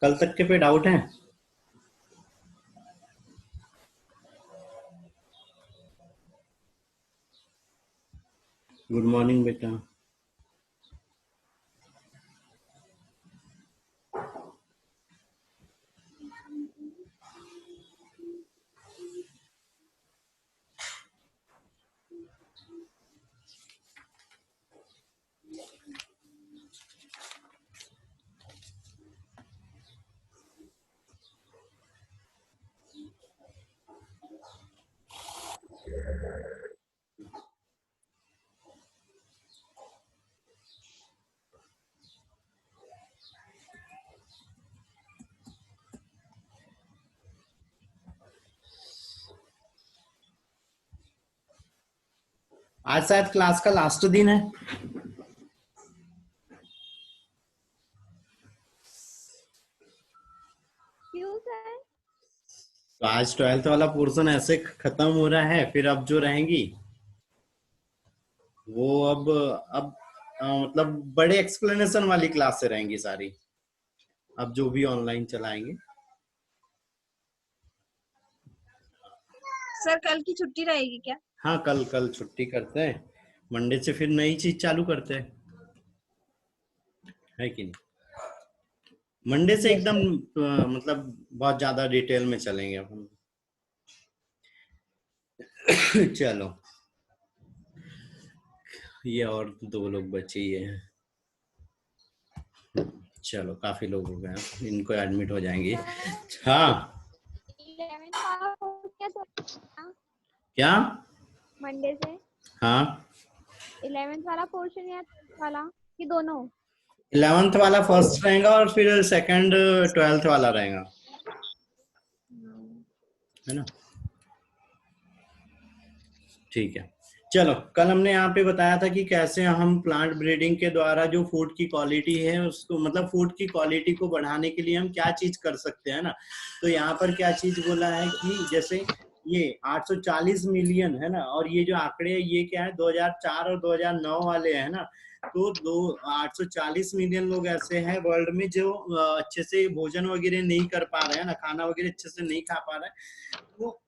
कल तक के पे डाउट है? गुड मॉर्निंग बेटा। आज शायद क्लास का लास्ट दिन है। क्यों सर? तो आज 12th वाला पोर्शन ऐसे खत्म हो रहा है, फिर अब जो रहेंगी वो अब मतलब बड़े एक्सप्लेनेशन वाली क्लास से रहेंगी सारी, अब जो भी ऑनलाइन चलाएंगे। सर कल की छुट्टी रहेगी क्या? हाँ, कल कल छुट्टी करते हैं, मंडे से फिर नई चीज चालू करते हैं, है कि नहीं? मंडे से एकदम मतलब बहुत ज्यादा डिटेल में चलेंगे अपन। चलो, ये और 2 लोग बचे ही हैं। चलो, काफी लोग हो गए, इनको एडमिट हो जाएंगे। हाँ, 11th वाला क्या? मंडे से हाँ, 11th वाला पोर्शन या 10th वाला कि दोनों? 11th वाला फर्स्ट रहेगा और फिर सेकंड 12th वाला रहेगा, है ना? ठीक है। चलो, कल हमने यहाँ पे बताया था कि कैसे हम प्लांट ब्रीडिंग के द्वारा जो फूड की क्वालिटी है उसको, मतलब फूड की क्वालिटी को बढ़ाने के लिए हम क्या चीज कर सकते हैं ना। तो यहाँ पर क्या चीज बोला है कि जैसे ये 840 मिलियन है ना, और ये जो आंकड़े ये क्या है 2004 और 2009 वाले है ना। तो 840 मिलियन लोग ऐसे हैं वर्ल्ड में जो अच्छे से भोजन वगैरह नहीं कर पा रहे हैं ना, खाना वगैरह अच्छे से नहीं खा पा रहे हैं। तो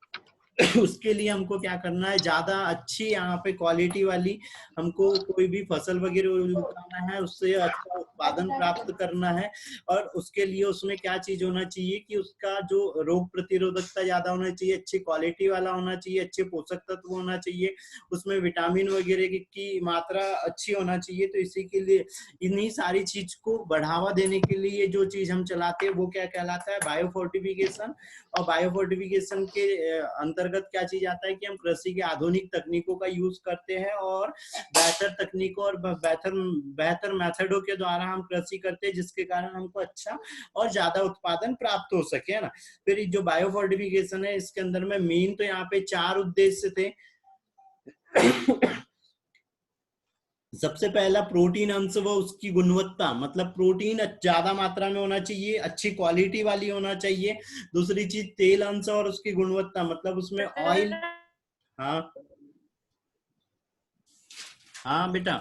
उसके लिए हमको क्या करना है, ज्यादा अच्छी यहाँ पे क्वालिटी वाली हमको कोई भी फसल वगैरह उगाना है, उससे अच्छा उत्पादन प्राप्त करना है। और उसके लिए उसमें क्या चीज होना चाहिए कि उसका जो रोग प्रतिरोधकता ज्यादा होना चाहिए, अच्छी क्वालिटी वाला होना चाहिए, अच्छे पोषक तत्व होना चाहिए, उसमें विटामिन वगैरह की मात्रा अच्छी होना चाहिए। तो इसी के लिए इन्हीं सारी चीज को बढ़ावा देने के लिए जो चीज हम चलाते हैं वो क्या कहलाता है, बायोफोर्टिफिकेशन। और बायोफोर्टिफिकेशन के अंतर्गत क्या चीज आता है कि हम कृषि के आधुनिक तकनीकों का यूज करते हैं और बेहतर तकनीकों और बेहतर बेहतर मेथडों के द्वारा हम कृषि करते हैं, जिसके कारण हमको अच्छा और ज्यादा उत्पादन प्राप्त हो सके, है ना। फिर जो बायोफोर्टिफिकेशन है इसके अंदर में मेन तो यहाँ पे 4 उद्देश्य थे। सबसे पहला प्रोटीन अंश व उसकी गुणवत्ता, मतलब प्रोटीन ज्यादा मात्रा में होना चाहिए, अच्छी क्वालिटी वाली होना चाहिए। दूसरी चीज तेल अंश और उसकी गुणवत्ता, मतलब उसमें ऑयल। हाँ हाँ बेटा,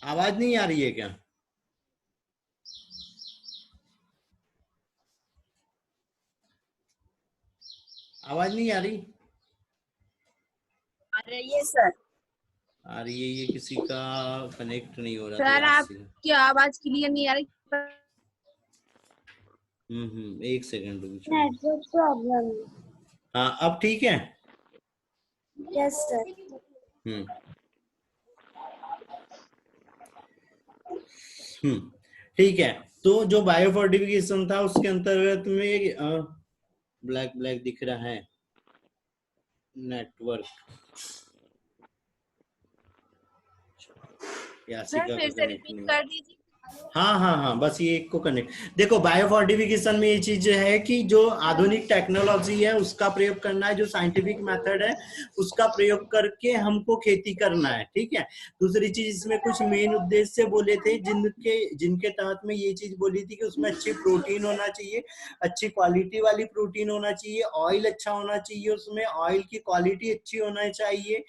आवाज नहीं आ रही है क्या? आवाज नहीं आ रही? आ रही है सर। आ रही है, ये किसी का कनेक्ट नहीं हो रहा था सर यार से। आपकी आवाज क्लियर नहीं आ रही। एक सेकंड रुक जाओ। Network problem. हाँ, अब ठीक है। Yes sir. हम्म हम्म ठीक है। तो जो बायोफोर्टिफिकेशन था उसके अंतर्गत में ब्लैक ब्लैक दिख रहा है नेटवर्क, सर यासिका का फिर से कनेक्ट रिपीट नहीं। कर दीजिए। हाँ हाँ हाँ, बस ये एक को कनेक्ट। देखो बायो फोर्टिफिकेशन में ये चीज है कि जो आधुनिक टेक्नोलॉजी है उसका प्रयोग करना है, जो साइंटिफिक मेथड है उसका प्रयोग करके हमको खेती करना है, ठीक है। दूसरी चीज इसमें कुछ मेन उद्देश्य बोले थे जिनके जिनके तहत में ये चीज बोली थी कि उसमें अच्छी प्रोटीन होना चाहिए, अच्छी क्वालिटी वाली प्रोटीन होना चाहिए, ऑयल अच्छा होना चाहिए, उसमें ऑयल की क्वालिटी अच्छी होना चाहिए,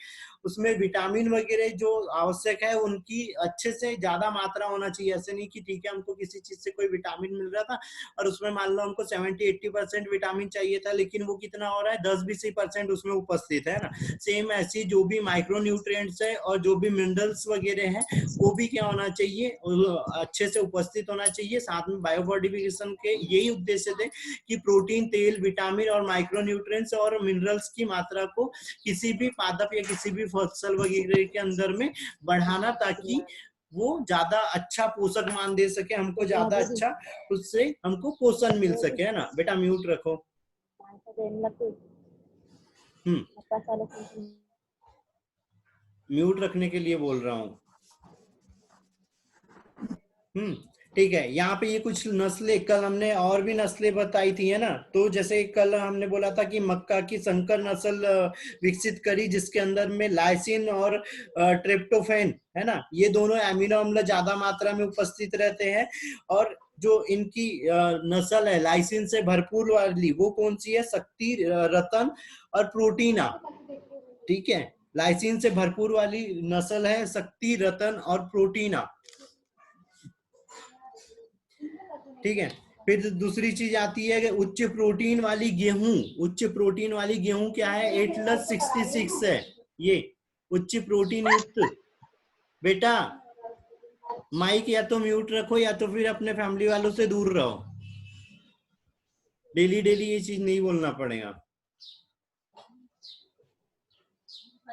उसमें विटामिन वगैरह जो आवश्यक है उनकी अच्छे से ज्यादा मात्रा होना चाहिए। ऐसे नहीं कि ठीक है हमको किसी चीज से कोई विटामिन मिल रहा था और उसमें मान लो हमको 70-80% विटामिन चाहिए था, लेकिन वो कितना हो रहा है 10-20% उसमें उपस्थित है ना। सेम ऐसी जो भी माइक्रो न्यूट्रिएंट्स है और जो भी मिनरल्स वगैरह है वो भी क्या होना चाहिए, अच्छे से उपस्थित होना चाहिए। साथ में बायोफोर्टिफिकेशन के यही उद्देश्य थे कि प्रोटीन, तेल, विटामिन और माइक्रो न्यूट्रिएंट्स और मिनरल्स की मात्रा को किसी भी पादप या किसी भी फसल वगैरह के अंदर में बढ़ाना, ताकि वो ज्यादा अच्छा पोषक मान दे सके हमको, ज्यादा अच्छा उससे हमको पोषण मिल सके, है ना। बेटा म्यूट रखो। म्यूट रखने के लिए बोल रहा हूँ। ठीक है। यहाँ पे ये कुछ नस्लें कल हमने और भी नस्लें बताई थी, है ना। तो जैसे कल हमने बोला था कि मक्का की संकर नस्ल विकसित करी जिसके अंदर में लाइसिन और ट्रिप्टोफैन, है ना, ये दोनों अमीनो अम्ल ज्यादा मात्रा में उपस्थित रहते हैं। और जो इनकी नस्ल है लाइसिन से भरपूर वाली वो कौन सी है, शक्ति, रतन और प्रोटीना, ठीक है। लाइसिन से भरपूर वाली नस्ल है शक्ति, रतन और प्रोटीना, ठीक है। फिर दूसरी चीज आती है कि उच्च प्रोटीन वाली गेहूं। उच्च प्रोटीन वाली गेहूं क्या है, 8+66 है ये उच्च प्रोटीन युक्त। बेटा माइक या तो म्यूट रखो या तो फिर अपने फैमिली वालों से दूर रहो। डेली डेली ये चीज नहीं बोलना पड़ेगा।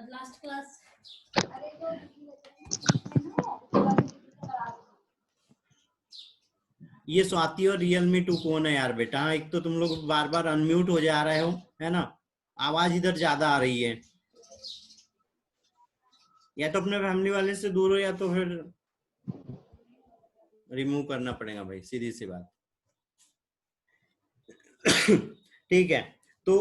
लास्ट क्लास ये स्वाति और रियलमी 2 कौन है यार बेटा, एक तो तुम लोग बार बार अनम्यूट हो जा रहे हो, है ना, आवाज इधर ज्यादा आ रही है। या तो अपने फैमिली वाले से दूर हो या तो फिर रिमूव करना पड़ेगा भाई, सीधी सी बात। ठीक है। तो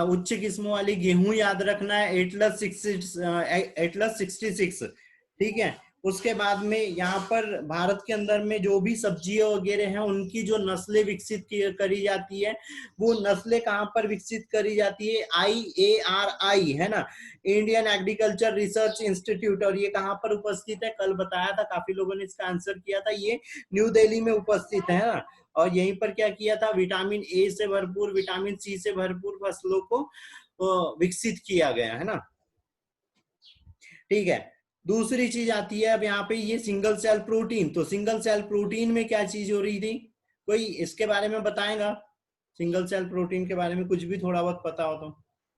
उच्च किस्मों वाली गेहूं याद रखना है 8+66, ठीक है। उसके बाद में यहाँ पर भारत के अंदर में जो भी सब्जियां वगैरह हैं उनकी जो नस्लें विकसित करी जाती है, वो नस्लें कहाँ पर विकसित करी जाती है, IARI, है ना, इंडियन एग्रीकल्चर रिसर्च इंस्टीट्यूट। और ये कहाँ पर उपस्थित है, कल बताया था, काफी लोगों ने इसका आंसर किया था, ये न्यू दिल्ली में उपस्थित है ना। और यहीं पर क्या किया था, विटामिन ए से भरपूर, विटामिन सी से भरपूर फसलों को विकसित किया गया, है ना, ठीक है। दूसरी चीज आती है अब यहाँ पे ये सिंगल सेल प्रोटीन। तो सिंगल सेल प्रोटीन में क्या चीज हो रही थी, कोई इसके बारे में बताएगा, सिंगल सेल प्रोटीन के बारे में कुछ भी थोड़ा बहुत पता हो तो।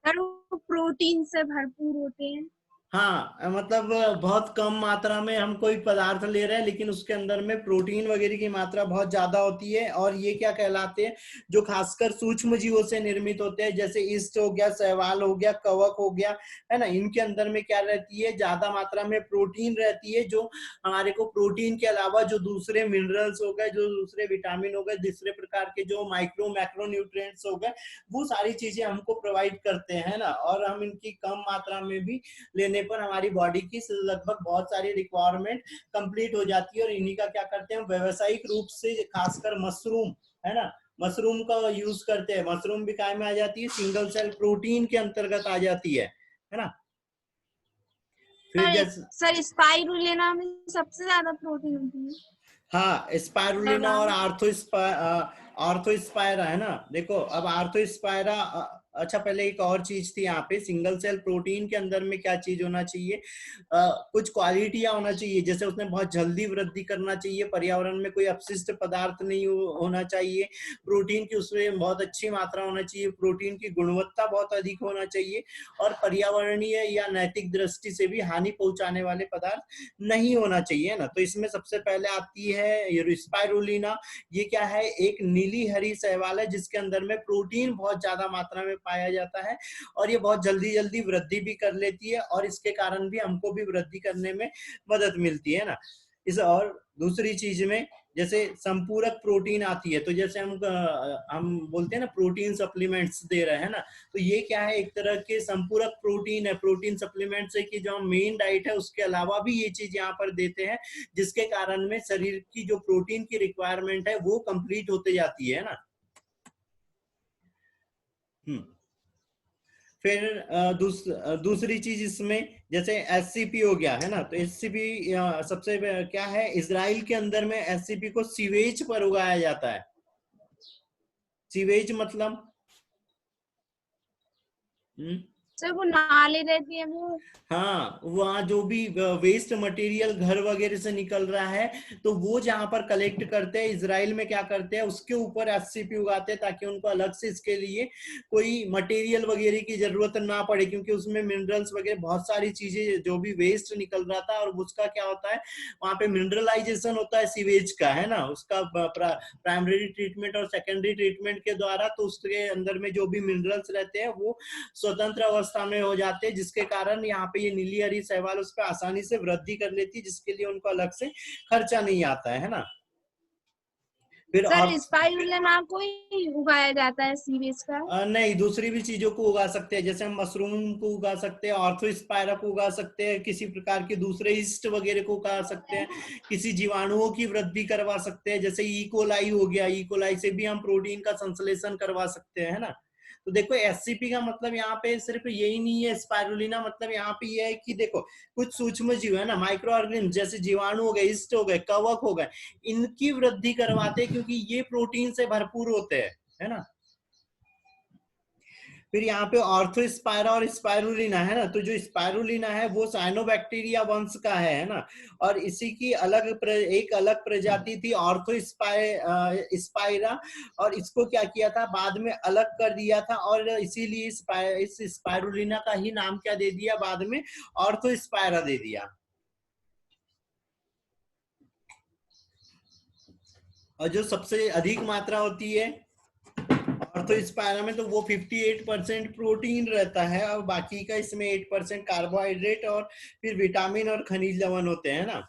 सर वो प्रोटीन से भरपूर होते हैं। हाँ, मतलब बहुत कम मात्रा में हम कोई पदार्थ ले रहे हैं लेकिन उसके अंदर में प्रोटीन वगैरह की मात्रा बहुत ज्यादा होती है। और ये क्या कहलाते हैं, जो खासकर सूक्ष्म जीवों से निर्मित होते हैं, जैसे ईस्ट हो गया, शैवाल हो गया, कवक हो गया, है ना, इनके अंदर में क्या रहती है, ज्यादा मात्रा में प्रोटीन रहती है, जो हमारे को प्रोटीन के अलावा जो दूसरे मिनरल्स हो गए, जो दूसरे विटामिन हो गए, दूसरे प्रकार के जो माइक्रो मैक्रो न्यूट्रिएंट्स हो गए, वो सारी चीजें हमको प्रोवाइड करते हैं ना। और हम इनकी कम मात्रा में भी लेने पर हमारी बॉडी की लगभग बहुत सारी रिक्वायरमेंट कंप्लीट हो जाती है। और इन्हीं का क्या करते हैं व्यवसायिक रूप से, खासकर मशरूम, है ना, मशरूम का यूज करते हैं। मशरूम भी काय में आ जाती है, सिंगल सेल प्रोटीन के अंतर्गत आ जाती है ना। फिर जैसे सर स्पाइरुलिना में सबसे ज्यादा प्रोटीन होती है। हाँ, स्पायरुलिना और आर्थोस्पायरा, है ना। देखो अब आर्थोस्पायरा, अच्छा पहले एक और चीज थी यहाँ पे, सिंगल सेल प्रोटीन के अंदर में क्या चीज होना चाहिए, कुछ क्वालिटियां होना चाहिए, जैसे उसमें बहुत जल्दी वृद्धि करना चाहिए, पर्यावरण में कोई अपशिष्ट पदार्थ नहीं होना चाहिए, प्रोटीन की उसमें बहुत अच्छी मात्रा होना चाहिए, प्रोटीन की गुणवत्ता बहुत अधिक होना चाहिए, और पर्यावरणीय या नैतिक दृष्टि से भी हानि पहुंचाने वाले पदार्थ नहीं होना चाहिए ना। तो इसमें सबसे पहले आती है स्पाइरुलिना। ये क्या है, एक नीली हरी शैवाल है जिसके अंदर में प्रोटीन बहुत ज्यादा मात्रा में पाया जाता है, और ये बहुत जल्दी जल्दी वृद्धि भी कर लेती है, और इसके कारण भी हमको भी वृद्धि करने में मदद मिलती है ना। इस और दूसरी चीज में जैसे संपूरक प्रोटीन आती है, तो जैसे हम बोलते हैं ना प्रोटीन सप्लीमेंट्स दे रहे हैं ना, तो ये क्या है, एक तरह के संपूरक प्रोटीन है, प्रोटीन सप्लीमेंट्स है कि जो मेन डाइट है उसके अलावा भी ये चीज यहाँ पर देते हैं, जिसके कारण में शरीर की जो प्रोटीन की रिक्वायरमेंट है वो कंप्लीट होते जाती है ना। फिर दूसरी चीज इसमें जैसे एससीपी हो गया है ना, तो एससीपी सबसे क्या है, इजराइल के अंदर में एससीपी को सीवेज पर उगाया जाता है। सीवेज मतलब सर वो नाली रहती है वो। हाँ, वहाँ जो भी वेस्ट मटेरियल घर वगैरह से निकल रहा है, तो वो जहां पर कलेक्ट करते हैं, इजराइल में क्या करते हैं, उसके ऊपर एससीपी उगाते हैं, ताकि उनको अलग से इसके लिए कोई मटेरियल वगैरह की जरूरत ना पड़े, क्योंकि उसमें मिनरल्स वगैरह बहुत सारी चीजें जो भी वेस्ट निकल रहा था, और उसका क्या होता है, वहां पे मिनरलाइजेशन होता है सीवेज का, है ना, उसका प्राइमरी ट्रीटमेंट और सेकेंडरी ट्रीटमेंट के द्वारा, तो उसके अंदर में जो भी मिनरल्स रहते हैं वो स्वतंत्र अवस्था में हो जाते हैं, जिसके कारण यहाँ पे ये नीली हरी शैवाल उस पर आसानी से वृद्धि कर लेती है, जिसके लिए उनको अलग से खर्चा नहीं आता है ना। फिर सर स्पाइरुलिना को ही उगाया जाता है सीवेज का? नहीं, दूसरी भी चीजों को उगा सकते हैं, जैसे हम मशरूम को उगा सकते हैं, ऑर्थोस्पायरा को उगा सकते हैं, किसी प्रकार के दूसरे ईस्ट वगैरह को उगा सकते हैं, किसी जीवाणुओं की वृद्धि करवा सकते हैं, जैसे इकोलाई हो गया, इकोलाई से भी हम प्रोटीन का संश्लेषण करवा सकते हैं, है ना। तो देखो एससीपी का मतलब यहाँ पे सिर्फ यही नहीं है, स्पाइरुलिना मतलब यहाँ पे ये है कि देखो कुछ सूक्ष्म जीव है ना, माइक्रो ऑर्गेनिज्म, जैसे जीवाणु हो गए, ईस्ट हो गए, कवक हो गए, इनकी वृद्धि करवाते हैं, क्योंकि ये प्रोटीन से भरपूर होते हैं, है ना। फिर यहाँ पे ऑर्थोस्पायरा और स्पाइरुलिना है ना, तो जो स्पाइरुलिना है वो साइनोबैक्टीरिया वंश का है ना, और इसी की एक अलग प्रजाति थी स्पाइरा, और इसको क्या किया था, बाद में अलग कर दिया था, और इसीलिए इस स्पाइरुलिना का ही नाम क्या दे दिया बाद में, ऑर्थोस्पायरा दे दिया। और जो सबसे अधिक मात्रा होती है ऑर्थोस्पायरा में, तो वो 58% प्रोटीन रहता है, और बाकी का इसमें 8% कार्बोहाइड्रेट और फिर विटामिन और खनिज लवण होते हैं ना।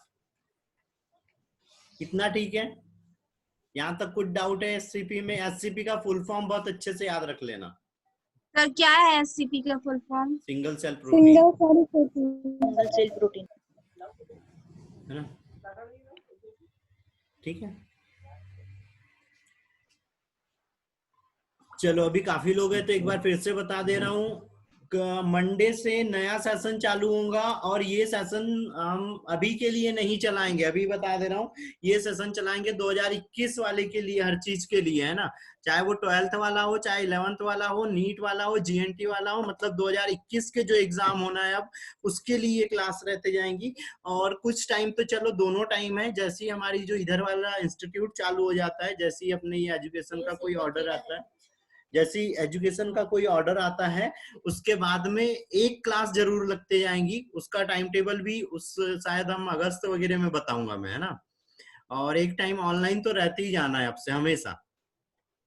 इतना ठीक है? यहाँ तक कुछ डाउट है एससीपी में? एससीपी का फुल फॉर्म बहुत अच्छे से याद रख लेना। सर क्या है एससीपी का full form? Single cell protein, single cell protein, है ना। ठीक है, चलो अभी काफी लोग हैं, तो एक बार फिर से बता दे रहा हूँ, मंडे से नया सेशन चालू होगा, और ये सेशन हम अभी के लिए नहीं चलाएंगे, अभी बता दे रहा हूँ, ये सेशन चलाएंगे 2021 वाले के लिए, हर चीज के लिए, है ना, चाहे वो 12th वाला हो, चाहे 11th वाला हो, नीट वाला हो, जीएनटी वाला हो, मतलब 2021 के जो एग्जाम होना है अब, उसके लिए क्लास रहते जाएंगी। और कुछ टाइम तो चलो दोनों टाइम है, जैसे ही हमारी जो इधर वाला इंस्टीट्यूट चालू हो जाता है, जैसे ही अपने ये एजुकेशन का कोई ऑर्डर आता है, जैसे एजुकेशन का कोई ऑर्डर आता है, उसके बाद में एक क्लास जरूर लगते जाएंगी, उसका टाइम टेबल भी उस शायद हम अगस्त वगैरह में बताऊंगा मैं, है ना। और एक टाइम ऑनलाइन तो रहते ही जाना है आपसे हमेशा,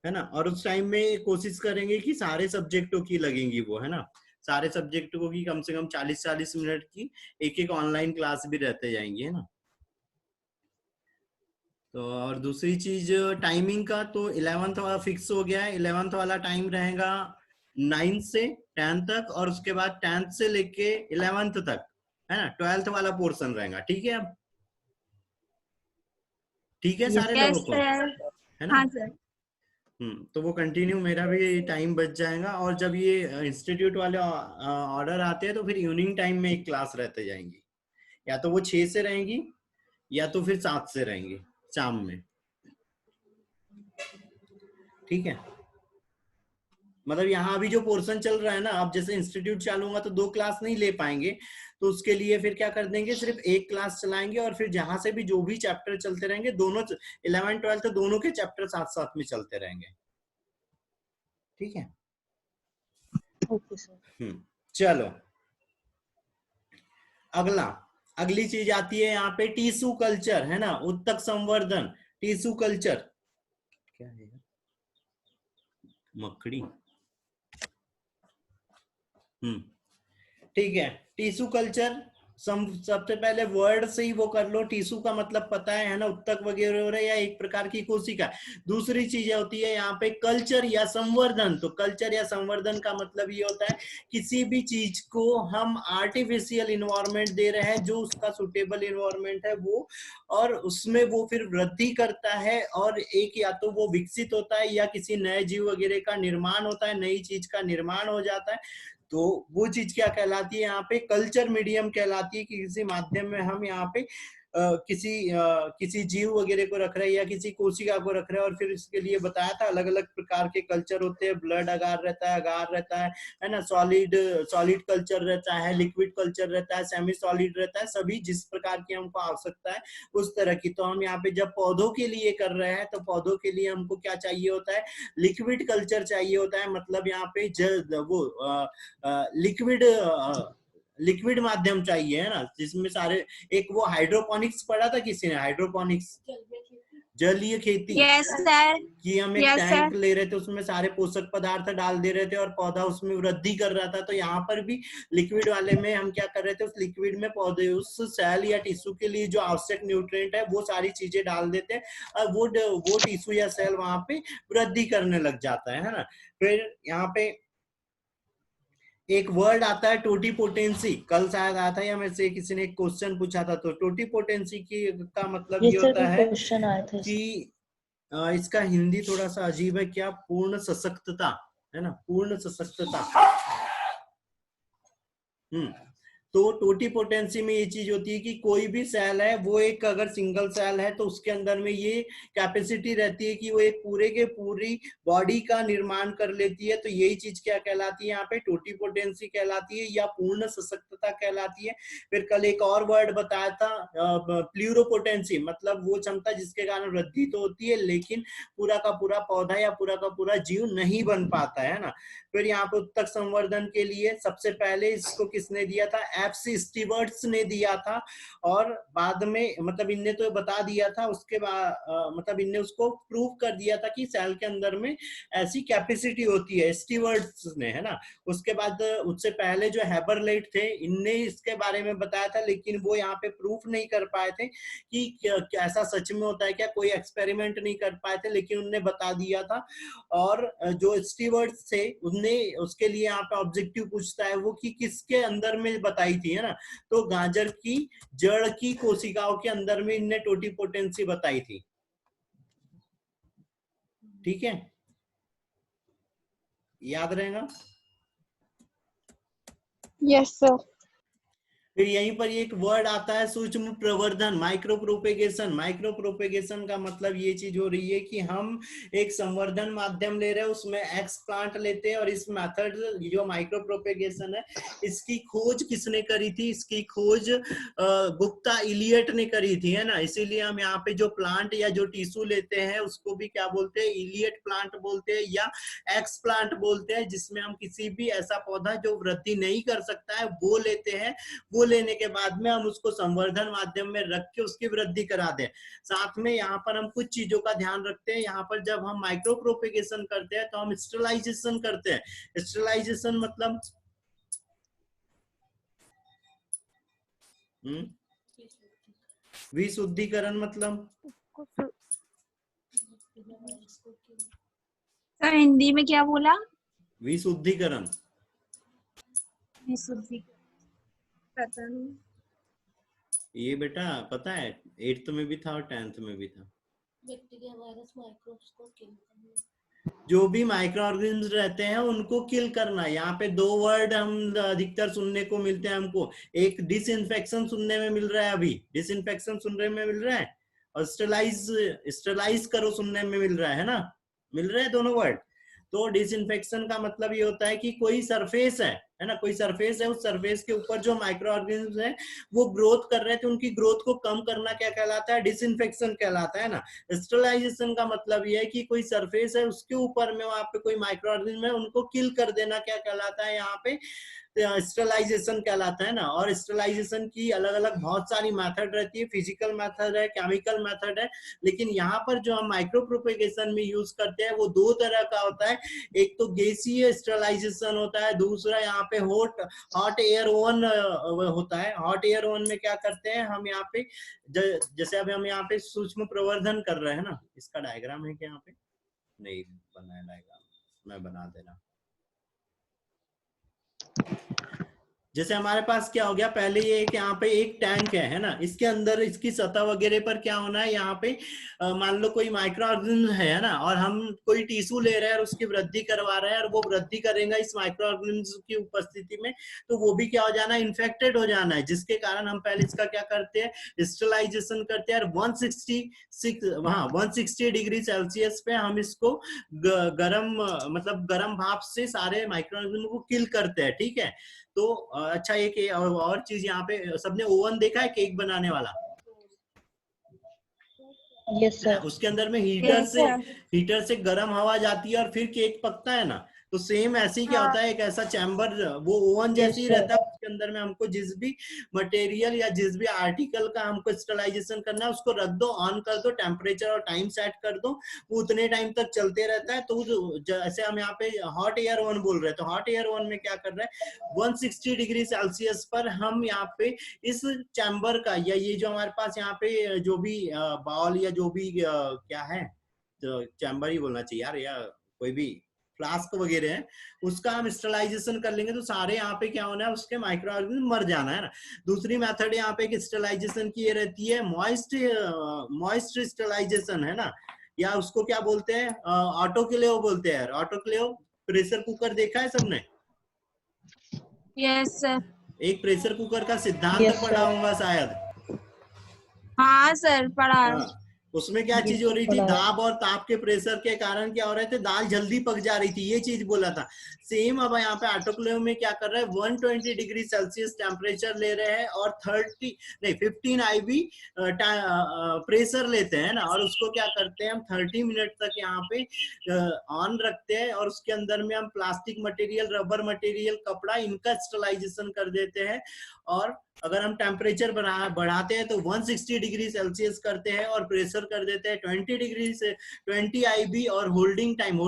है ना, और उस टाइम में कोशिश करेंगे कि सारे सब्जेक्टों की लगेंगी वो, है ना, सारे सब्जेक्टों की कम से कम 40-40 मिनट की एक एक ऑनलाइन क्लास भी रहते जाएंगी, है ना। तो और दूसरी चीज टाइमिंग का, तो 11th वाला फिक्स हो गया है, 11th वाला टाइम रहेगा 9 से 10 तक, और उसके बाद 10th से लेके 11th तक, है ना, 12th वाला पोर्शन रहेगा, ठीक है। अब ठीक है सारे लोगों यस को, सर। है ना। हाँ सर। तो वो कंटिन्यू, मेरा भी टाइम बच जाएगा, और जब ये इंस्टीट्यूट वाले ऑर्डर आते हैं, तो फिर इवनिंग टाइम में एक क्लास रहते जाएंगी, या तो वो 6 से रहेंगी, या तो फिर 7 से रहेंगी शाम में, ठीक है। मतलब यहाँ अभी जो पोर्शन चल रहा है ना, अब जैसे इंस्टीट्यूट चालू होगा तो 2 क्लास नहीं ले पाएंगे, तो उसके लिए फिर क्या कर देंगे, सिर्फ एक क्लास चलाएंगे, और फिर जहां से भी जो भी चैप्टर चलते रहेंगे, दोनों 11-12 दोनों के चैप्टर साथ साथ में चलते रहेंगे, ठीक है। Okay sir. चलो अगली चीज आती है यहाँ पे टिश्यू कल्चर, है ना, उत्तक संवर्धन, टिश्यू कल्चर क्या है, मकड़ी, ठीक है, टिश्यू कल्चर सबसे पहले वर्ड से ही वो कर लो, टिश्यू का मतलब पता है ना, उत्तक वगैरह या एक प्रकार की कोशिका। दूसरी चीज होती है यहाँ पे कल्चर या संवर्धन। तो कल्चर या संवर्धन का मतलब ये होता है किसी भी चीज को हम आर्टिफिशियल इन्वायरमेंट दे रहे हैं, जो उसका सुटेबल इन्वायरमेंट है वो, और उसमें वो फिर वृद्धि करता है, और एक या तो वो विकसित होता है या किसी नए जीव वगैरह का निर्माण होता है, नई चीज का निर्माण हो जाता है। तो वो चीज क्या कहलाती है यहाँ पे, कल्चर मीडियम कहलाती है, कि किसी माध्यम में हम यहाँ पे किसी जीव वगैरह को रख रहे हैं या किसी कोशिका को रख रहे हैं। और फिर इसके लिए बताया था अलग अलग प्रकार के कल्चर होते हैं, ब्लड अगार रहता है, अगार रहता है ना, सॉलिड कल्चर रहता है, लिक्विड कल्चर रहता है, सेमी सॉलिड रहता है, सभी जिस प्रकार की हमको आवश्यकता है उस तरह की। तो हम यहाँ पे जब पौधों के लिए कर रहे हैं तो पौधों के लिए हमको क्या चाहिए होता है, लिक्विड कल्चर चाहिए होता है। मतलब यहाँ पे वो लिक्विड माध्यम चाहिए, है ना, जिसमें सारे, एक वो हाइड्रोपोनिक्स पढ़ा था किसी ने, हाइड्रोपोनिक्स, जलीय खेती। Yes sir. कि हम एक टैंक ले रहे थे, उसमें सारे पोषक पदार्थ डाल दे रहे थे और पौधा उसमें वृद्धि कर रहा था। तो यहाँ पर भी लिक्विड वाले में हम क्या कर रहे थे, उस लिक्विड में पौधे, उस सेल या टिश्यू के लिए जो आवश्यक न्यूट्रिएंट है वो सारी चीजें डाल देते हैं, और वो टिश्यू या सेल वहां पे वृद्धि करने लग जाता है ना। फिर यहाँ पे एक वर्ड आता है टोटीपोटेंसी, कल शायद आया था या मेरे से किसी ने एक क्वेश्चन पूछा था। तो टोटीपोटेंसी की का मतलब ये होता है कि इसका हिंदी थोड़ा सा अजीब है, क्या, पूर्ण सशक्तता, है ना, पूर्ण सशक्तता। तो टोटीपोटेंसी में ये चीज होती है कि कोई भी सेल है वो एक, अगर सिंगल सेल है तो उसके अंदर में ये कैपेसिटी रहती है कि वो एक पूरे के पूरी बॉडी का निर्माण कर लेती है। तो यही चीज क्या कहलाती है यहाँ पे, टोटीपोटेंसी कहलाती है या पूर्ण सशक्तता कहलाती है। फिर कल एक और वर्ड बताया था प्लूरोपोटेंसी, मतलब वो क्षमता जिसके कारण वृद्धि तो होती है लेकिन पूरा का पूरा पौधा या पूरा का पूरा जीव नहीं बन पाता है ना। फिर यहाँ पे उत्तक संवर्धन के लिए सबसे पहले इसको किसने दिया था, एफसी स्टीवर्ट्स ने दिया था। और बाद में मतलब इनने तो बता दिया था, उसके बाद मतलब इनने उसको प्रूव कर दिया था कि सेल के अंदर में ऐसी कैपेसिटी होती है, स्टीवर्ट्स ने, है ना। उसके बाद उससे पहले जो हैबरलाइट थे, इनने इसके बारे में बताया था, लेकिन वो यहाँ पे प्रूफ नहीं कर पाए थे कि ऐसा सच में होता है क्या, कोई एक्सपेरिमेंट नहीं कर पाए थे, लेकिन उनने बता दिया था। और जो स्टीवर्ट्स थे उनने, उसके लिए यहाँ पे ऑब्जेक्टिव पूछता है वो कि किसके अंदर में बताई थी, है ना। तो गाजर की जड़ की कोशिकाओं के अंदर में इनने टोटीपोटेंसी बताई थी। ठीक है, याद रहेगा। Yes sir. फिर यहीं पर एक वर्ड आता है सूक्ष्म प्रवर्धन, माइक्रो प्रोपेगेशन। माइक्रो प्रोपेगेशन का मतलब ये चीज हो रही है कि हम एक संवर्धन माध्यम ले रहे हैं, उसमें एक्स प्लांट लेते हैं, और इस मेथड जो माइक्रो प्रोपेगेशन है इसकी खोज किसने करी थी, इसकी खोज गुप्ता इलियट ने करी थी, है ना। इसीलिए हम यहाँ पे जो प्लांट या जो टिश्यू लेते हैं उसको भी क्या बोलते हैं, इलियट प्लांट बोलते हैं या एक्स प्लांट बोलते हैं, जिसमें हम किसी भी ऐसा पौधा जो वृद्धि नहीं कर सकता है वो लेते हैं। वो लेने के बाद में हम उसको संवर्धन माध्यम में रख के उसकी वृद्धि करा दें। साथ में यहाँ पर हम कुछ चीजों का ध्यान रखते हैं। यहाँ पर जब हम माइक्रो प्रोपेगेशन करते हैं तो हम स्टरलाइजेशन करते हैं। स्टरलाइजेशन मतलब विशुद्धिकरण, मतलब सर हिंदी में क्या बोला? विशुद्धिकरण। पता नहीं। ये बेटा पता है 8th में भी था और 10th में भी था। बैक्टीरिया, वायरस, माइक्रोब्स को किल करना, जो भी माइक्रो ऑर्गेनिज्म रहते हैं उनको किल करना। यहाँ पे दो वर्ड हम अधिकतर सुनने को मिलते हैं हमको। एक डिसइंफेक्शन सुनने में मिल रहा है, अभी डिसइंफेक्शन सुनने में मिल रहा है, और स्टरलाइज करो सुनने में मिल रहा है ना, मिल रहे हैं दोनों वर्ड। तो डिसइंफेक्शन का मतलब ये होता है कि कोई सरफेस है ना, कोई सरफेस है, उस सरफेस के ऊपर जो माइक्रो ऑर्गेनिज्म है वो ग्रोथ कर रहे थे, उनकी ग्रोथ को कम करना क्या कहलाता है, डिसइंफेक्शन कहलाता है ना। स्टरलाइजेशन का मतलब ये है कि कोई सरफेस है उसके ऊपर में वहां पे कोई माइक्रो ऑर्गेनिज्म है, उनको किल कर देना क्या कहलाता है यहाँ पे, स्टरलाइजेशन कहलाता है ना। और स्टरलाइजेशन की अलग अलग बहुत सारी मेथड रहती है, फिजिकल मेथड है, केमिकल मेथड है, लेकिन यहाँ पर जो हम माइक्रो प्रोपेगेशन में यूज करते हैं वो दो तरह का होता है। एक तो गैसीय स्टरलाइजेशन होता है, दूसरा यहाँ पे हॉट एयर ओवन होता है। हॉट एयर ओवन में क्या करते हैं हम यहाँ पे, जैसे अभी हम यहाँ पे सूक्ष्म प्रवर्धन कर रहे हैं ना, इसका डायग्राम है क्या यहाँ पे? नहीं बना है डायग्राम, मैं बना दे रहा। जैसे हमारे पास क्या हो गया, पहले ये कि यहाँ पे एक टैंक है ना, इसके अंदर इसकी सतह वगैरह पर क्या होना है, यहाँ पे मान लो कोई माइक्रो ऑर्गेनिज्म है ना, और हम कोई टिश्यू ले रहे हैं और उसकी वृद्धि करवा रहे हैं, और वो वृद्धि करेगा इस माइक्रो ऑर्गेनिज्म की उपस्थिति में, तो वो भी क्या हो जाना है, इन्फेक्टेड हो जाना है, जिसके कारण हम पहले इसका क्या करते हैं, स्टरलाइजेशन करते हैं, और 160 डिग्री सेल्सियस पे हम इसको गरम मतलब गरम भाप से सारे माइक्रो ऑर्गेनिज्म को किल करते हैं। ठीक है, तो अच्छा एक और चीज यहाँ पे, सबने ओवन देखा है केक बनाने वाला? Yes sir. उसके अंदर में हीटर से गर्म हवा जाती है और फिर केक पकता है ना, तो सेम ऐसे ही क्या होता है, एक ऐसा चैम्बर, वो ओवन जैसे ही रहता है, उसके अंदर में हमको जिस भी मटेरियल या जिस भी आर्टिकल का हमको स्टरलाइजेशन करना है उसको रख दो, ऑन कर दो, टेम्परेचर और टाइम सेट कर दो, वो उतने टाइम तक चलते रहता है। तो जैसे हम यहाँ पे हॉट एयर ओवन बोल रहे हैं, तो हॉट एयर ओवन में क्या कर रहे हैं, 160 डिग्री सेल्सियस पर हम यहाँ पे इस चैम्बर का, या ये जो हमारे पास यहाँ पे जो भी बाउल या जो भी क्या है, तो चैम्बर ही बोलना चाहिए यार, या कोई भी फ्लास्क वगैरह है, उसका हम स्टरलाइजेशन कर लेंगे, तो सारे यहाँ पे क्या होना है, उसके माइक्रो ऑर्गेनिज्म मर जाना है ना। दूसरी मेथड यहाँ पे स्टरलाइजेशन की ये रहती है, मॉइस्ट स्टरलाइजेशन है ना, या उसको क्या बोलते हैं, ऑटोक्लेव बोलते हैं। ऑटोक्लेव प्रेशर कुकर देखा है सबने? Yes sir. एक प्रेशर कुकर का सिद्धांत पढ़ा होगा शायद। हाँ सर पढ़ा। उसमें क्या चीज हो रही थी, दाब और ताप के प्रेशर के कारण क्या हो रहे थे, दाल जल्दी पक जा रही थी, ये चीज बोला था। सेम अब यहाँ पे ऑटोक्लेव में क्या कर रहे हैं, 120 डिग्री सेल्सियस टेम्परेचर ले रहे हैं और 15 IB प्रेशर लेते हैं ना, और उसको क्या करते हैं हम 30 मिनट तक यहाँ पे ऑन रखते हैं, और उसके अंदर में हम प्लास्टिक मटेरियल, रबर मटेरियल, कपड़ा, इनका स्टरलाइजेशन कर देते हैं। और अगर हम टेम्परेचर बढ़ाते हैं तो 160 डिग्री सेल्सियस करते हैं और प्रेशर कर देते हैं 20 डिग्री से 20 IB। और होल्डिंग टाइम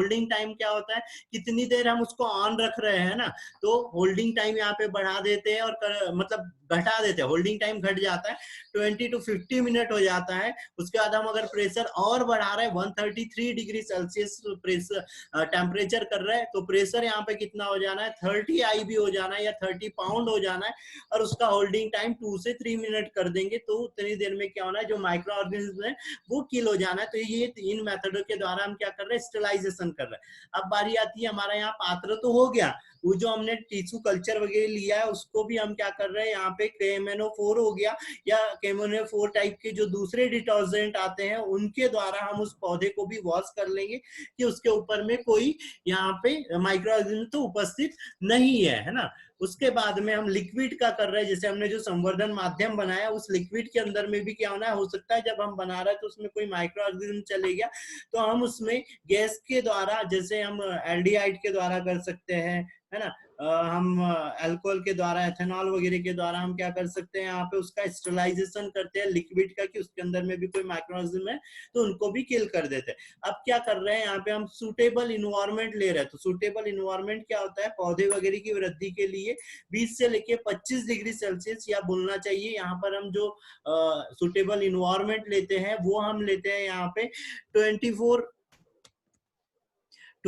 क्या होता है, कितनी देर हम उसको ऑन रख रहे हैं ना, तो होल्डिंग टाइम यहाँ पे बढ़ा देते हैं, और मतलब घटा देते हैं, होल्डिंग टाइम घट जाता है, 20 to 50 मिनट हो जाता है। उसके बाद हम अगर प्रेशर और बढ़ा रहे हैं, 133 डिग्री सेल्सियस प्रेशर टेम्परेचर कर रहे हैं, तो प्रेशर यहाँ पे कितना हो जाना है, 30 IB हो जाना है, या 30 पाउंड हो जाना है, और उसका होल्डिंग टाइम 2 से 3 मिनट कर देंगे, तो उतनी देर में क्या होना है, जो माइक्रो ऑर्गेनिज्म है वो किल हो जाना है। तो ये 3 मेथडों के द्वारा हम क्या कर रहे हैं, स्टरलाइजेशन कर रहे हैं। अब बारी आती है हमारा यहाँ पात्र तो हो गया, वो जो हमने टिश्यू कल्चर वगैरह लिया है उसको भी हम क्या कर रहे हैं, यहाँ पे KMNO4 हो गया, या KMNO4 टाइप के जो दूसरे डिटर्जेंट आते हैं उनके द्वारा हम उस पौधे को भी वॉश कर लेंगे कि उसके ऊपर में कोई यहाँ पे माइक्रो ऑर्गेनिज्म तो उपस्थित नहीं है ना। उसके बाद में हम लिक्विड का कर रहे हैं, जैसे हमने जो संवर्धन माध्यम बनाया उस लिक्विड के अंदर में भी क्या होना है, हो सकता है जब हम बना रहे हैं तो उसमें कोई माइक्रो ऑर्गेनिज्म चले गया, तो हम उसमें गैस के द्वारा, जैसे हम एल्डिहाइड के द्वारा कर सकते हैं, है ना, हम अल्कोहल के द्वारा, एथेनॉल वगैरह के द्वारा हम क्या कर सकते हैं, यहाँ पे उसका स्टरलाइजेशन करते हैं लिक्विड का, कि उसके अंदर में भी कोई माइक्रोऑर्गेनिज्म है तो उनको भी किल कर देते हैं। अब क्या कर रहे हैं, यहाँ पे हम सूटेबल इन्वायरमेंट ले रहे हैं। तो सूटेबल इन्वायरमेंट क्या होता है, पौधे वगैरह की वृद्धि के लिए 20 से लेके 25 डिग्री सेल्सियस या बोलना चाहिए, यहाँ पर हम जो सूटेबल इन्वायरमेंट लेते हैं वो हम लेते हैं यहाँ पे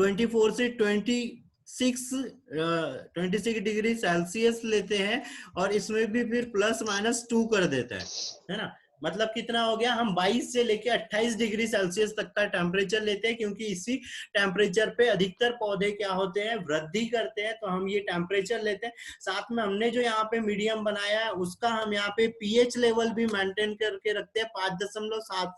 24 से 26 डिग्री सेल्सियस लेते हैं, और इसमें भी फिर ±2 कर देते हैं, है ना। मतलब कितना हो गया, हम 22 से लेके 28 डिग्री सेल्सियस तक का टेम्परेचर लेते हैं, क्योंकि इसी टेम्परेचर पे अधिकतर पौधे क्या होते हैं, वृद्धि करते हैं, तो हम ये टेम्परेचर लेते हैं। साथ में हमने जो यहाँ पे मीडियम बनाया है उसका हम यहाँ पे pH लेवल भी मेंटेन करके रखते हैं, 5.7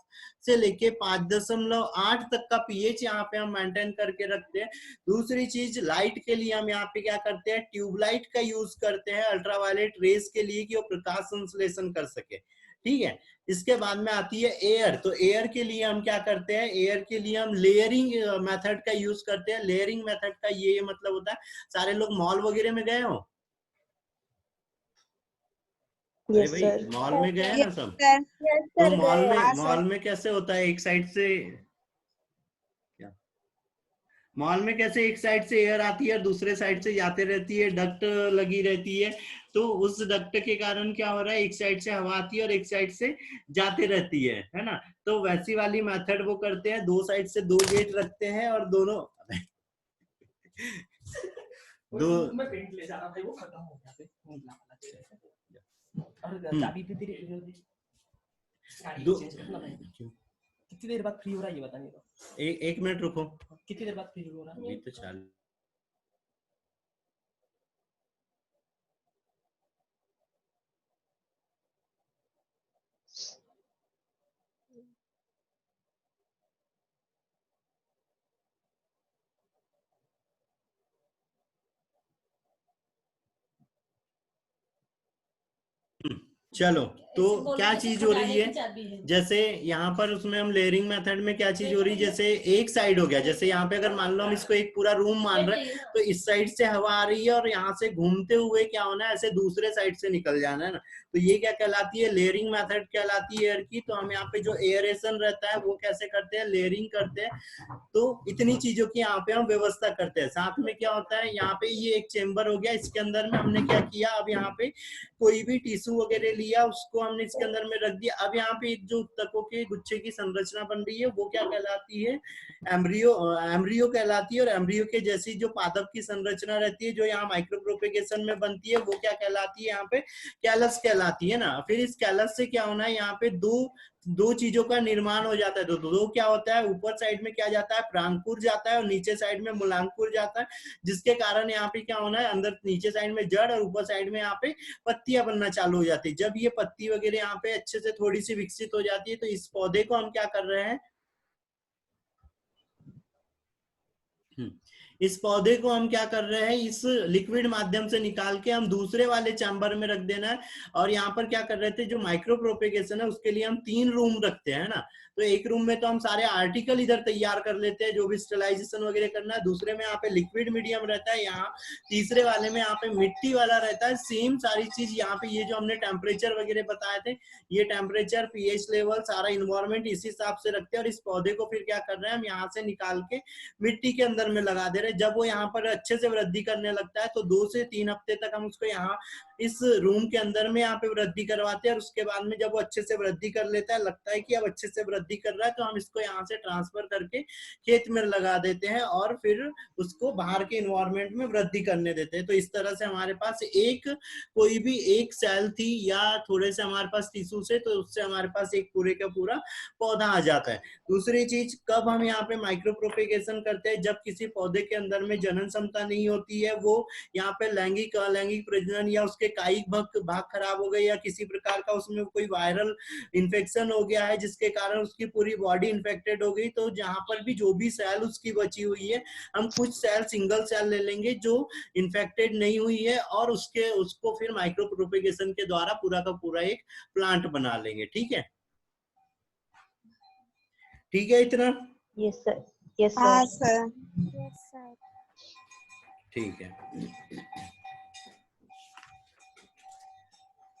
से लेके 5.8 तक का pH यहाँ पे हम मेंटेन करके रखते हैं। दूसरी चीज, लाइट के लिए हम यहाँ पे क्या करते हैं, ट्यूबलाइट का यूज करते हैं अल्ट्रावायलेट रेस के लिए, कि वो प्रकाश संश्लेषण कर सके। ठीक है, इसके बाद में आती है एयर। तो एयर के लिए हम क्या करते हैं, एयर के लिए हम लेयरिंग मेथड का यूज करते हैं। लेयरिंग मेथड का ये मतलब होता है, सारे लोग मॉल वगैरह में गए हो, अरे Yes, भाई sir. मॉल में गए हैं ना सब, सर यस तो सर मॉल गए। में सर कैसे होता है, एक साइड से क्या, मॉल में कैसे एक साइड से एयर आती है और दूसरे साइड से जाते रहती है, डक्ट लगी रहती है, तो उस डक्ट के कारण क्या हो रहा है, एक साइड से हवा आती है और एक साइड से जाते रहती है ना। तो वैसी वाली मेथड वो करते हैं, दो साइड से दो गेट रखते हैं और दोनों दो मैं पेंट ले जा रहा था, वो खत्म हो गया थे नीला वाला अच्छे से। और चाबी भी तेरी गाड़ी दो चेंज करना है। कितनी देर बाद फ्री हो रहा है ये बता नहीं तो। एक मिनट रुको, कितनी देर बाद फ्री हो रहा है? अभी तो चालू। चलो, तो क्या चीज हो रही है, जैसे यहाँ पर उसमें हम लेयरिंग मेथड में क्या चीज हो रही है, जैसे एक साइड हो गया, जैसे यहाँ पे अगर मान लो हम इसको एक पूरा रूम मान रहे हैं, तो इस साइड से हवा आ रही है और यहाँ से घूमते हुए क्या होना है, ऐसे दूसरे साइड से निकल जाना है ना। तो ये क्या कहलाती है, लेयरिंग मेथड कहलाती है एयर की। तो हम यहाँ पे जो एयरेशन रहता है वो कैसे करते हैं, लेयरिंग करते हैं। तो इतनी चीजों की यहाँ पे हम व्यवस्था करते हैं। साथ में क्या होता है, यहाँ पे ये एक चेम्बर हो गया, इसके अंदर में हमने क्या किया, अब यहाँ पे कोई भी टिश्यू वगैरह लिया, उसको हमने इसके अंदर में रख दिया। अब यहाँ पे एक जो उत्तकों के गुच्छे की संरचना बन रही है वो क्या कहलाती है, एम्ब्रियो, एम्ब्रियो कहलाती है। और एम्ब्रियो के जैसी जो पादप की संरचना रहती है जो यहाँ माइक्रो प्रोपेगेशन में बनती है वो क्या कहलाती है, यहाँ पे कैलस कहलाती है ना। फिर इस कैलस से क्या होना है, यहाँ पे दो चीजों का निर्माण हो जाता है। तो दो क्या होता है, ऊपर साइड में क्या जाता है, प्रांकुर जाता है और नीचे साइड में मूलांकुर जाता है, जिसके कारण यहाँ पे क्या होना है, अंदर नीचे साइड में जड़ और ऊपर साइड में यहाँ पे पत्तियां बनना चालू हो जाती है। जब ये पत्ती वगैरह यहाँ पे अच्छे से थोड़ी सी विकसित हो जाती है, तो इस पौधे को हम क्या कर रहे हैं, इस पौधे को हम क्या कर रहे हैं, इस लिक्विड माध्यम से निकाल के हम दूसरे वाले चैम्बर में रख देना है। और यहाँ पर क्या कर रहे थे, जो माइक्रो प्रोपेगेशन है उसके लिए हम 3 रूम रखते हैं ना। तो एक रूम में तो हम सारे आर्टिकल इधर तैयार कर लेते हैं, जो भी स्टेलाइजेशन वगैरह करना है। दूसरे में यहाँ पे लिक्विड मीडियम रहता है, यहाँ तीसरे वाले में यहाँ पे मिट्टी वाला रहता है। सेम सारी चीज यहाँ पे, ये जो हमने टेम्परेचर वगैरह बताए थे, ये टेम्परेचर, पीएच लेवल, सारा इन्वायरमेंट इसी हिसाब से रखते हैं। और इस पौधे को फिर क्या कर रहे हैं, हम यहाँ से निकाल के मिट्टी के अंदर में लगा दे रहे हैं। जब वो यहाँ पर अच्छे से वृद्धि करने लगता है तो 2 से 3 हफ्ते तक हम उसको यहाँ इस रूम के अंदर में यहाँ पे वृद्धि करवाते हैं। और उसके बाद में जब वो अच्छे से वृद्धि कर लेता है, लगता है कि अब अच्छे से वृद्धि कर रहा है, तो हम इसको यहाँ से ट्रांसफर करके खेत में लगा देते हैं और फिर उसको बाहर के इन्वायरमेंट में वृद्धि करने देते हैं। तो इस तरह से हमारे पास कोई भी एक सेल थी या थोड़े से हमारे पास टिश्यू से, तो उससे हमारे पास एक पूरे का पूरा पौधा आ जाता है। दूसरी चीज, कब हम यहाँ पे माइक्रो प्रोपेगेशन करते हैं, जब किसी पौधे के अंदर में जनन क्षमता नहीं होती है, वो यहाँ पे लैंगिक अलैंगिक प्रजनन या उसके कायिक भाग खराब हो गए या किसी प्रकार का उसमें कोई वायरल इन्फेक्शन हो गया है जिसके कारण उसकी पूरी बॉडी इन्फेक्टेड हो गई। तो जहां पर भी जो भी सेल उसकी बची हुई है, हम कुछ सेल सिंगल सेल ले लेंगे जो इन्फेक्टेड नहीं हुई है और उसको फिर माइक्रो प्रोपेगेशन के द्वारा पूरा का पूरा एक प्लांट बना लेंगे। ठीक है, ठीक है इतना। Yes, sir. Yes, sir. हाँ सर। Yes sir. ठीक है,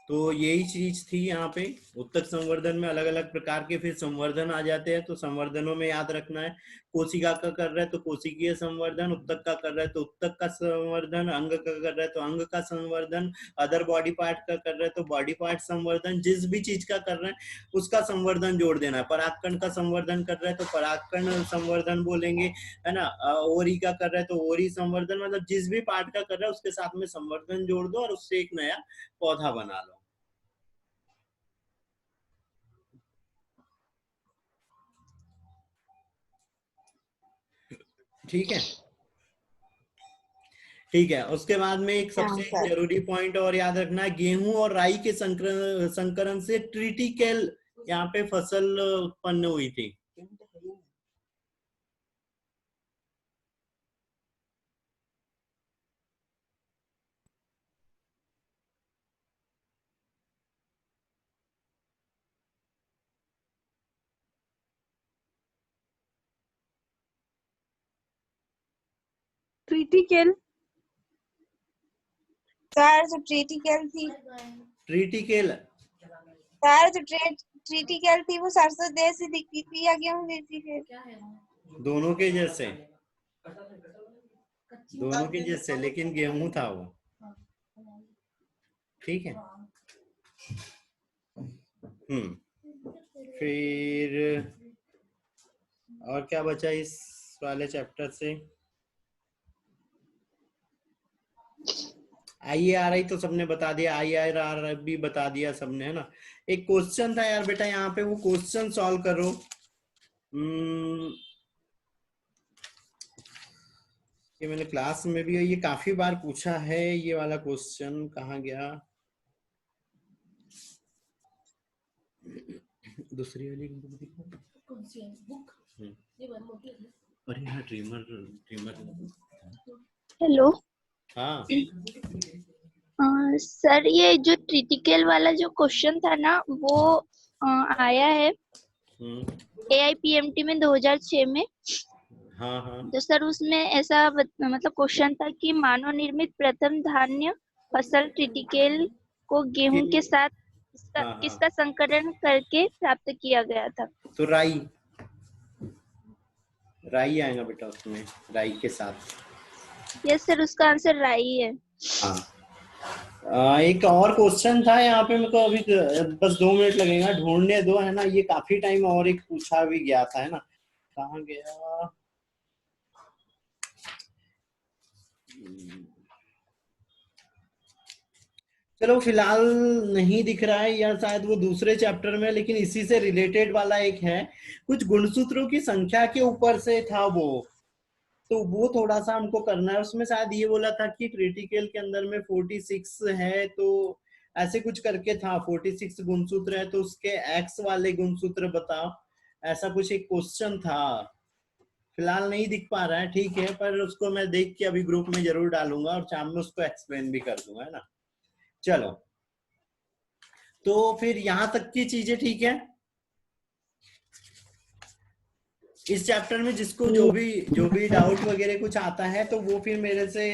तो यही चीज थी यहाँ पे। उत्तक संवर्धन में अलग अलग प्रकार के फिर संवर्धन आ जाते हैं। तो संवर्धनों में याद रखना है, कोशिका का कर रहा है तो कोशिकीय संवर्धन, उत्तक का कर रहा है तो उत्तक का संवर्धन, अंग का कर रहा है तो अंग का संवर्धन, अदर बॉडी पार्ट का कर रहा है तो बॉडी पार्ट संवर्धन, जिस भी चीज का कर रहे हैं उसका संवर्धन जोड़ देना है। परागकण का संवर्धन कर रहा है तो परागकण संवर्धन बोलेंगे, है ना। ओरी का कर रहा है तो ओरी संवर्धन, मतलब जिस भी पार्ट का कर रहा है उसके साथ में संवर्धन जोड़ दो और उससे एक नया पौधा बना लो। ठीक है, ठीक है। उसके बाद में एक सबसे सर। जरूरी पॉइंट और याद रखना है, गेहूं और राई के संकरण से ट्रिटिकेल यहाँ पे फसल उत्पन्न हुई थी। ट्रिटिकेल सर जो ट्रिटिकल थी। ट्रीटिकेल सर जो ट्रीटिकल थी वो सरसों जैसी दिखती थी या गेहूं जैसी थी? क्या है वो? दोनों के जैसे, कच्ची दोनों के जैसे, लेकिन गेहूं था वो। ठीक है। फिर और क्या बचा इस वाले चैप्टर से? IARI तो सबने बता दिया, IRR भी बता दिया सबने, है ना। एक क्वेश्चन था यार बेटा यहाँ पे, वो क्वेश्चन सॉल्व करो। ये मैंने क्लास में भी ये काफी बार पूछा है, ये वाला क्वेश्चन कहाँ गया? दूसरी वाली कौन सी है बुक? ये बड़ी मोटी है। अरे हाँ, ड्रीमर। हेलो हाँ सर, ये जो क्रिटिकल वाला जो क्वेश्चन था ना वो आया है AIPMT में 2006 में। हाँ तो सर उसमें ऐसा मतलब क्वेश्चन था कि मानव निर्मित प्रथम धान्य फसल क्रिटिकल को गेहूं के साथ किसका संकलन करके प्राप्त किया गया था? तो राई आएगा बेटा उसमें, राई के साथ। यस सर, उसका आंसर राई है। हाँ। एक और क्वेश्चन था यहाँ पे, मेरे को अभी बस 2 मिनट लगेगा ढूंढने दो, है ना। ये काफी टाइम और एक पूछा भी गया था, है ना। कहाँ गया? चलो फिलहाल नहीं दिख रहा है, या शायद वो दूसरे चैप्टर में, लेकिन इसी से रिलेटेड वाला एक है, कुछ गुणसूत्रों की संख्या के ऊपर से था वो, तो वो थोड़ा सा हमको करना है। उसमें शायद ये बोला था कि क्रिटिकल के अंदर में 46 है, तो ऐसे कुछ करके था, 46 गुणसूत्र है तो उसके एक्स वाले गुणसूत्र बताओ, ऐसा कुछ एक क्वेश्चन था। फिलहाल नहीं दिख पा रहा है, ठीक है, पर उसको मैं देख के अभी ग्रुप में जरूर डालूंगा और शाम में उसको एक्सप्लेन भी कर दूंगा, है ना। चलो, तो फिर यहां तक की चीजें ठीक है। इस चैप्टर में जिसको जो भी डाउट वगैरह कुछ आता है तो वो फिर मेरे से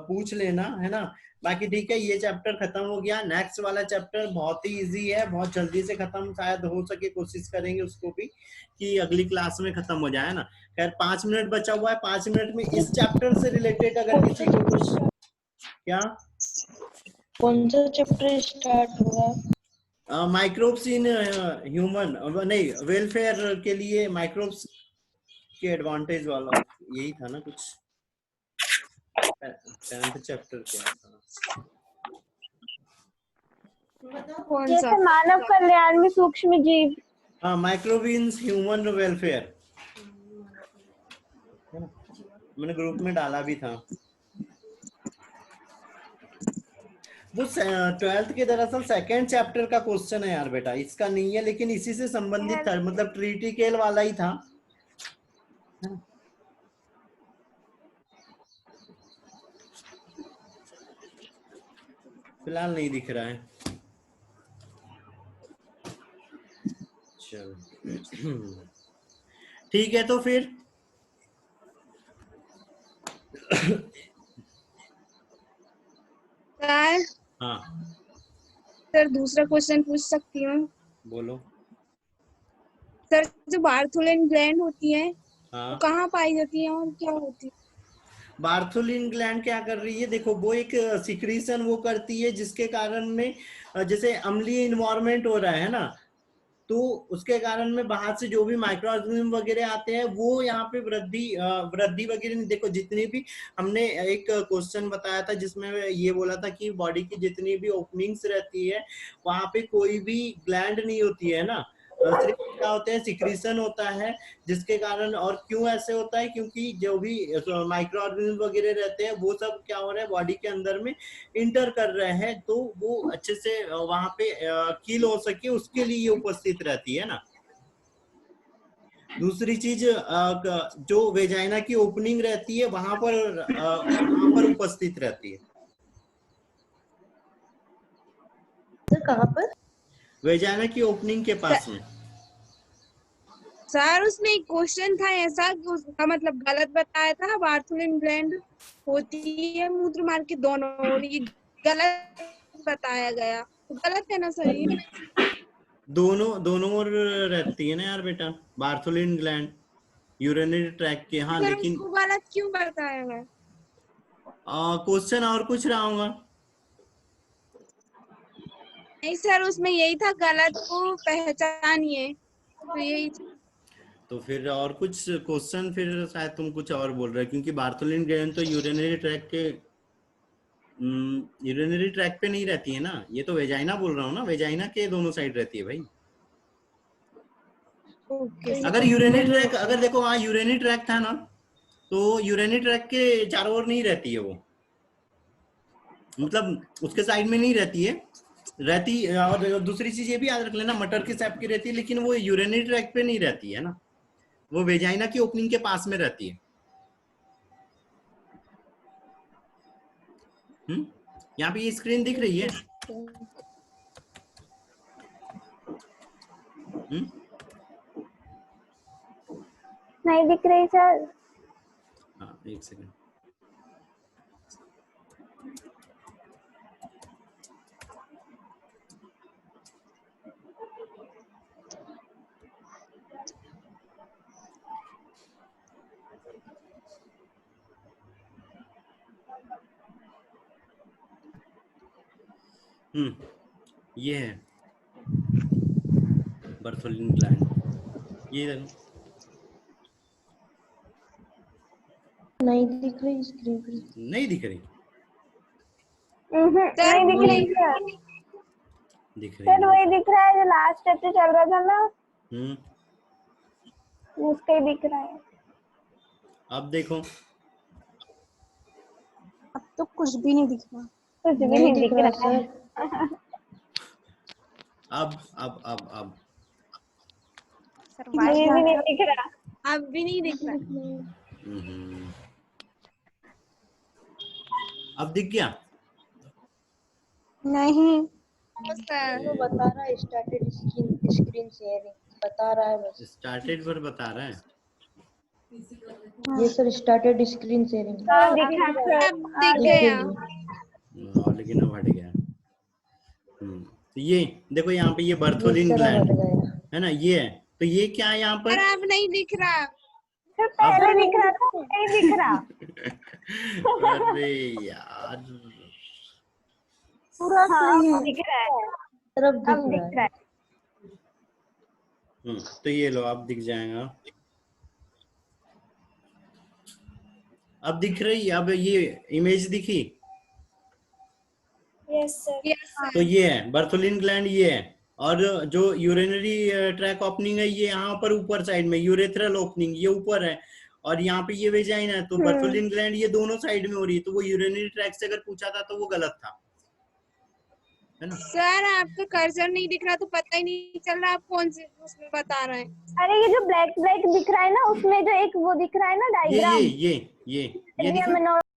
पूछ लेना, है ना। बाकी ठीक है, ये चैप्टर खत्म हो गया। नेक्स्ट वाला चैप्टर बहुत ही इजी है, बहुत जल्दी से खत्म शायद हो सके, कोशिश करेंगे उसको भी कि अगली क्लास में खत्म हो जाए, ना। खैर 5 मिनट बचा हुआ है, 5 मिनट में इस चैप्टर से रिलेटेड अगर किसी को कुछ, क्या कौन सा चैप्टर स्टार्ट हुआ? माइक्रोब्स इन ह्यूमन, नहीं, वेलफेयर के लिए माइक्रोब्स के एडवांटेज वाला, यही था ना कुछ, 10th चैप्टर क्या था? कौन ये सा? तो मानव कल्याण में सूक्ष्म जीव। हाँ, माइक्रोबीन्स ह्यूमन वेलफेयर, मैंने ग्रुप में डाला भी था। वो 12th के दरअसल 2nd चैप्टर का क्वेश्चन है यार बेटा, इसका नहीं है, लेकिन इसी से संबंधित था, मतलब ट्रीटिकल वाला ही था। फिलहाल नहीं दिख रहा है। चलो ठीक है, तो फिर सर, हाँ सर दूसरा क्वेश्चन पूछ सकती हूँ? बोलो। सर, जो बार्थोलिन ग्लैंड होती है वो हाँ, कहाँ पाई जाती है और क्या होती है? बार्थोलिन ग्लैंड क्या कर रही है? देखो, वो एक सिक्रीशन वो करती है जिसके कारण में जैसे अम्लीय इन्वायरमेंट हो रहा है ना, तो उसके कारण में बाहर से जो भी माइक्रो ऑर्गेनिज्म वगैरह आते हैं वो यहाँ पे वृद्धि वगैरह नहीं। देखो, जितनी भी हमने एक क्वेश्चन बताया था जिसमें ये बोला था कि बॉडी की जितनी भी ओपनिंग्स रहती है वहां पे कोई भी ग्लैंड नहीं होती है ना, सिर्फ क्या होता है, सिक्रीशन होता है, जिसके कारण। और क्यों ऐसे होता है? क्योंकि जो भी माइक्रो ऑर्गेनिज्म वगैरह रहते हैं वो सब क्या हो रहा है, बॉडी के अंदर में इंटर कर रहे हैं, तो वो अच्छे से वहां पे कील हो सके उसके लिए ये उपस्थित रहती है ना। दूसरी चीज, जो वेजाइना की ओपनिंग रहती है वहां पर उपस्थित रहती है। सर कहाँ पर? वेजाइना की ओपनिंग के पास में। सर, उसमें एक क्वेश्चन था ऐसा कि उसका मतलब गलत बताया था, बार्थोलिन ग्लैंड होती है मूत्र मार्ग के दोनों ओर, ये गलत बताया गया। गलत है ना सर ये? दोनों ओर रहती है ना यार बेटा, बार्थोलिन ग्लैंड यूरिनरी ट्रैक के। हाँ सर लेकिन उसको गलत क्यों बताया है? क्वेश्चन और कुछ रहा होगा। नहीं सर उसमें यही था, गलत को पहचानिए, तो यही। तो फिर और कुछ क्वेश्चन, फिर शायद तुम कुछ और बोल रहे हो, क्योंकि बार्थोलिन ग्लैंड तो यूरिनरी ट्रैक पे नहीं रहती है ना, ये तो वेजाइना बोल रहा हूँ ना, वेजाइना के दोनों साइड रहती है भाई। अगर यूरिनरी ट्रैक, अगर देखो वहाँ यूरिनरी ट्रैक था ना, तो यूरिनरी ट्रैक के चारों ओर नहीं रहती है वो, मतलब उसके साइड में नहीं रहती है, और दूसरी चीज ये भी याद रख लेना, मटर के शेप की रहती है, लेकिन वो यूरिनरी ट्रैक पे नहीं रहती है ना, वो वेजाइना की ओपनिंग के पास में रहती है। यहाँ पे ये स्क्रीन दिख रही है? नहीं दिख रही सर। हाँ एक सेकंड। ये है बार्थोलिन ग्लैंड, ये देखो। नहीं दिख रही स्क्रीन पे। नहीं दिख रही? नहीं दिख रही सर। दिख रही सर वही दिख रहा है जो लास्ट स्टेप से चल रहा था ना, उसका ही दिख रहा है। अब देखो, अब तो कुछ भी नहीं दिख रहा। कुछ भी नहीं दिख रहा है। अब सर ये भी नहीं दिख रहा। अब भी नहीं दिख रहा। अब दिख गया? नहीं तो बता रहा है स्टार्टेड स्क्रीन शेयरिंग बता रहा है बस। स्टार्टेड पर बता रहा है। ये सर स्टार्टेड स्क्रीन शेयरिंग अब दिख गया। लेकिन अब हट गया। तो ये देखो यहाँ पे ये बार्थोलिन ग्लैंड है ना, ये है, तो ये क्या है यहाँ पर? अब नहीं दिख रहा। सर पहले दिख रहा था, नहीं दिख रहा। अरे यार पूरा दिख रहा है, तरफ अब दिख रहा है। तो ये लो, अब दिख जाएगा। अब दिख रही, अब ये इमेज दिखी? Yes sir. तो ये है बार्थोलिन ग्लैंड, ये है, और जो यूरिनरी ट्रैक ओपनिंग है ये यहाँ पर ऊपर साइड में, यूरेथ्रल ओपनिंग ये ऊपर है, और यहाँ पे ये वेजाइना है, तो बार्थोलिन ग्लैंड ये दोनों साइड में हो रही है, तो वो यूरिनरी ट्रैक से अगर पूछा था तो वो गलत था, है ना? सर आपका कर्सर नहीं दिख रहा तो पता ही नहीं चल रहा आप कौन से उसमें बता रहे हैं। अरे ये जो ब्लैक ब्लैक दिख रहा है ना, उसमें जो एक वो दिख रहा है ना डायग्राम, ये दिखा?